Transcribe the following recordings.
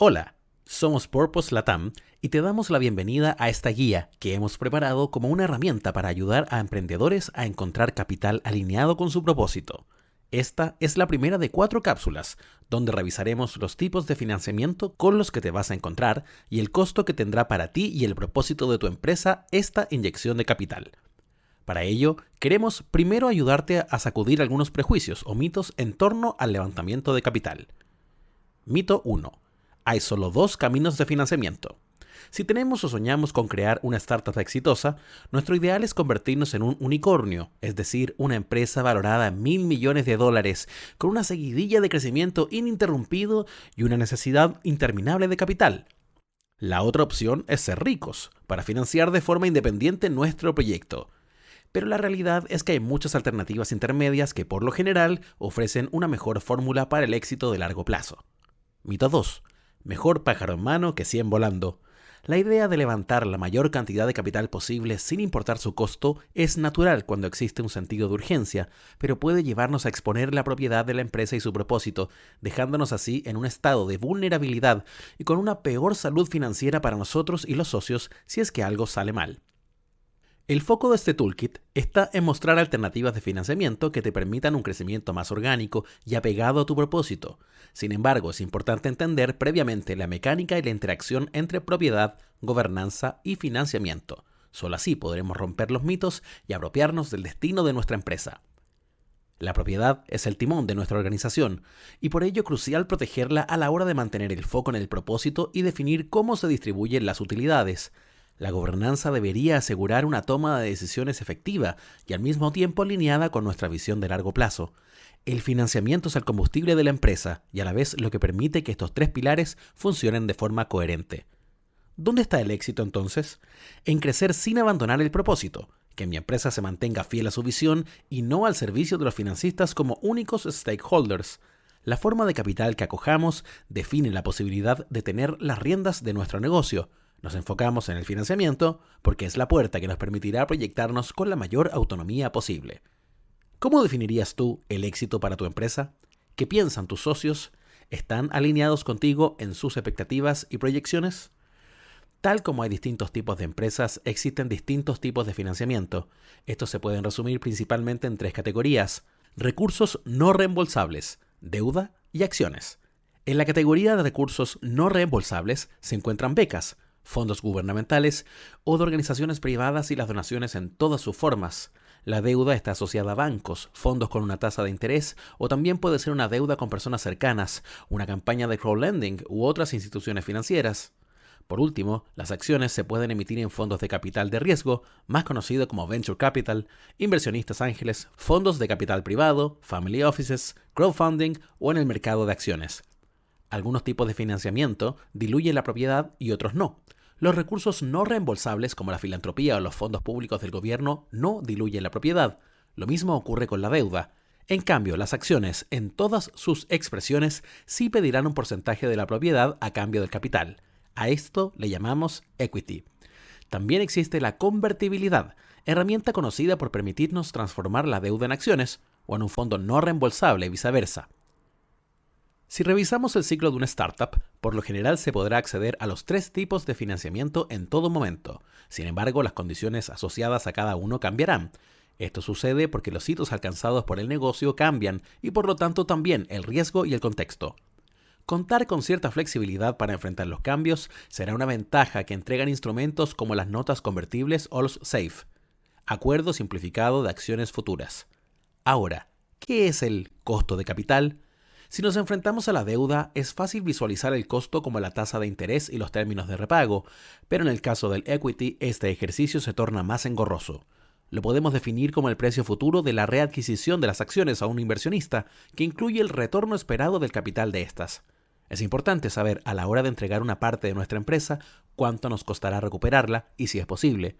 Hola, somos Purpose Latam y te damos la bienvenida a esta guía que hemos preparado como una herramienta para ayudar a emprendedores a encontrar capital alineado con su propósito. Esta es la primera de 4 cápsulas, donde revisaremos los tipos de financiamiento con los que te vas a encontrar y el costo que tendrá para ti y el propósito de tu empresa esta inyección de capital. Para ello, queremos primero ayudarte a sacudir algunos prejuicios o mitos en torno al levantamiento de capital. Mito 1. Hay solo 2 caminos de financiamiento. Si tenemos o soñamos con crear una startup exitosa, nuestro ideal es convertirnos en un unicornio, es decir, una empresa valorada en $1.000 millones, con una seguidilla de crecimiento ininterrumpido y una necesidad interminable de capital. La otra opción es ser ricos, para financiar de forma independiente nuestro proyecto. Pero la realidad es que hay muchas alternativas intermedias que por lo general ofrecen una mejor fórmula para el éxito de largo plazo. Mito 2. Mejor pájaro en mano que 100 volando. La idea de levantar la mayor cantidad de capital posible sin importar su costo es natural cuando existe un sentido de urgencia, pero puede llevarnos a exponer la propiedad de la empresa y su propósito, dejándonos así en un estado de vulnerabilidad y con una peor salud financiera para nosotros y los socios si es que algo sale mal. El foco de este toolkit está en mostrar alternativas de financiamiento que te permitan un crecimiento más orgánico y apegado a tu propósito. Sin embargo, es importante entender previamente la mecánica y la interacción entre propiedad, gobernanza y financiamiento. Solo así podremos romper los mitos y apropiarnos del destino de nuestra empresa. La propiedad es el timón de nuestra organización y por ello es crucial protegerla a la hora de mantener el foco en el propósito y definir cómo se distribuyen las utilidades. La gobernanza debería asegurar una toma de decisiones efectiva y al mismo tiempo alineada con nuestra visión de largo plazo. El financiamiento es el combustible de la empresa y a la vez lo que permite que estos 3 pilares funcionen de forma coherente. ¿Dónde está el éxito entonces? En crecer sin abandonar el propósito, que mi empresa se mantenga fiel a su visión y no al servicio de los financistas como únicos stakeholders. La forma de capital que acojamos define la posibilidad de tener las riendas de nuestro negocio. Nos enfocamos en el financiamiento porque es la puerta que nos permitirá proyectarnos con la mayor autonomía posible. ¿Cómo definirías tú el éxito para tu empresa? ¿Qué piensan tus socios? ¿Están alineados contigo en sus expectativas y proyecciones? Tal como hay distintos tipos de empresas, existen distintos tipos de financiamiento. Estos se pueden resumir principalmente en 3 categorías: recursos no reembolsables, deuda y acciones. En la categoría de recursos no reembolsables se encuentran becas, fondos gubernamentales o de organizaciones privadas y las donaciones en todas sus formas. La deuda está asociada a bancos, fondos con una tasa de interés o también puede ser una deuda con personas cercanas, una campaña de crowdlending u otras instituciones financieras. Por último, las acciones se pueden emitir en fondos de capital de riesgo, más conocido como venture capital, inversionistas ángeles, fondos de capital privado, family offices, crowdfunding o en el mercado de acciones. Algunos tipos de financiamiento diluyen la propiedad y otros no. Los recursos no reembolsables como la filantropía o los fondos públicos del gobierno no diluyen la propiedad. Lo mismo ocurre con la deuda. En cambio, las acciones, en todas sus expresiones, sí pedirán un porcentaje de la propiedad a cambio del capital. A esto le llamamos equity. También existe la convertibilidad, herramienta conocida por permitirnos transformar la deuda en acciones o en un fondo no reembolsable y viceversa. Si revisamos el ciclo de una startup, por lo general se podrá acceder a los 3 tipos de financiamiento en todo momento. Sin embargo, las condiciones asociadas a cada uno cambiarán. Esto sucede porque los hitos alcanzados por el negocio cambian y por lo tanto también el riesgo y el contexto. Contar con cierta flexibilidad para enfrentar los cambios será una ventaja que entregan instrumentos como las notas convertibles o los SAFE, Acuerdo Simplificado de Acciones Futuras. Ahora, ¿qué es el costo de capital? Si nos enfrentamos a la deuda, es fácil visualizar el costo como la tasa de interés y los términos de repago, pero en el caso del equity, este ejercicio se torna más engorroso. Lo podemos definir como el precio futuro de la readquisición de las acciones a un inversionista, que incluye el retorno esperado del capital de estas. Es importante saber a la hora de entregar una parte de nuestra empresa cuánto nos costará recuperarla y si es posible.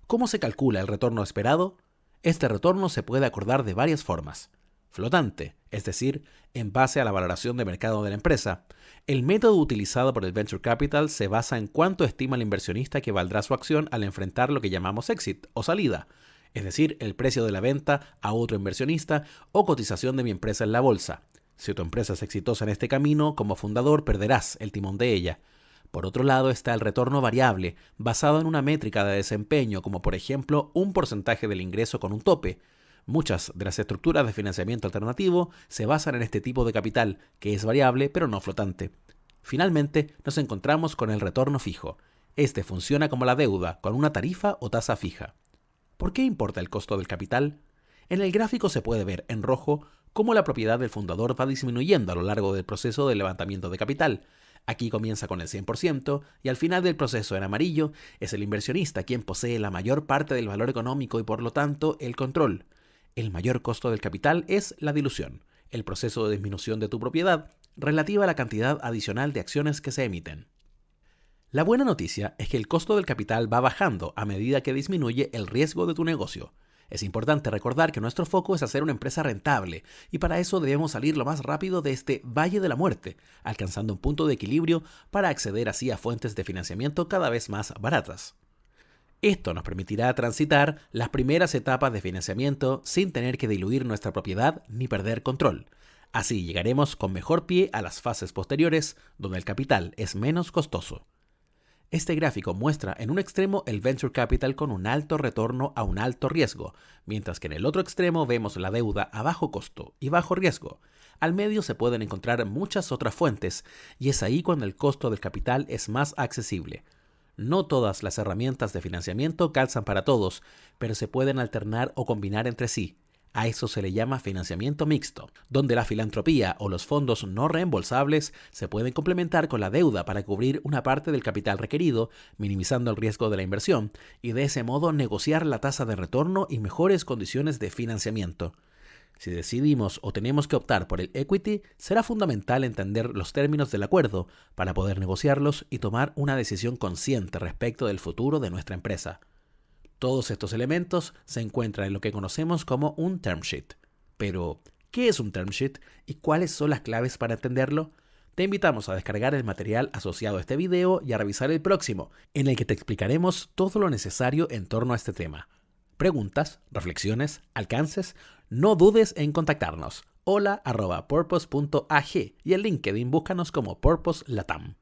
¿Cómo se calcula el retorno esperado? Este retorno se puede acordar de varias formas. Flotante, es decir, en base a la valoración de mercado de la empresa. El método utilizado por el Venture Capital se basa en cuánto estima el inversionista que valdrá su acción al enfrentar lo que llamamos exit o salida, es decir, el precio de la venta a otro inversionista o cotización de mi empresa en la bolsa. Si tu empresa es exitosa en este camino, como fundador perderás el timón de ella. Por otro lado está el retorno variable, basado en una métrica de desempeño, como por ejemplo un porcentaje del ingreso con un tope. Muchas de las estructuras de financiamiento alternativo se basan en este tipo de capital, que es variable pero no flotante. Finalmente, nos encontramos con el retorno fijo. Este funciona como la deuda, con una tarifa o tasa fija. ¿Por qué importa el costo del capital? En el gráfico se puede ver en rojo cómo la propiedad del fundador va disminuyendo a lo largo del proceso de levantamiento de capital. Aquí comienza con el 100% y al final del proceso en amarillo es el inversionista quien posee la mayor parte del valor económico y por lo tanto el control. El mayor costo del capital es la dilución, el proceso de disminución de tu propiedad relativa a la cantidad adicional de acciones que se emiten. La buena noticia es que el costo del capital va bajando a medida que disminuye el riesgo de tu negocio. Es importante recordar que nuestro foco es hacer una empresa rentable y para eso debemos salir lo más rápido de este valle de la muerte, alcanzando un punto de equilibrio para acceder así a fuentes de financiamiento cada vez más baratas. Esto nos permitirá transitar las primeras etapas de financiamiento sin tener que diluir nuestra propiedad ni perder control. Así llegaremos con mejor pie a las fases posteriores, donde el capital es menos costoso. Este gráfico muestra en un extremo el venture capital con un alto retorno a un alto riesgo, mientras que en el otro extremo vemos la deuda a bajo costo y bajo riesgo. Al medio se pueden encontrar muchas otras fuentes, y es ahí cuando el costo del capital es más accesible. No todas las herramientas de financiamiento calzan para todos, pero se pueden alternar o combinar entre sí. A eso se le llama financiamiento mixto, donde la filantropía o los fondos no reembolsables se pueden complementar con la deuda para cubrir una parte del capital requerido, minimizando el riesgo de la inversión, y de ese modo negociar la tasa de retorno y mejores condiciones de financiamiento. Si decidimos o tenemos que optar por el equity, será fundamental entender los términos del acuerdo para poder negociarlos y tomar una decisión consciente respecto del futuro de nuestra empresa. Todos estos elementos se encuentran en lo que conocemos como un term sheet. Pero, ¿qué es un term sheet y cuáles son las claves para entenderlo? Te invitamos a descargar el material asociado a este video y a revisar el próximo, en el que te explicaremos todo lo necesario en torno a este tema. Preguntas, reflexiones, alcances, no dudes en contactarnos. hola@purpose.ag y en LinkedIn búscanos como Purpose Latam.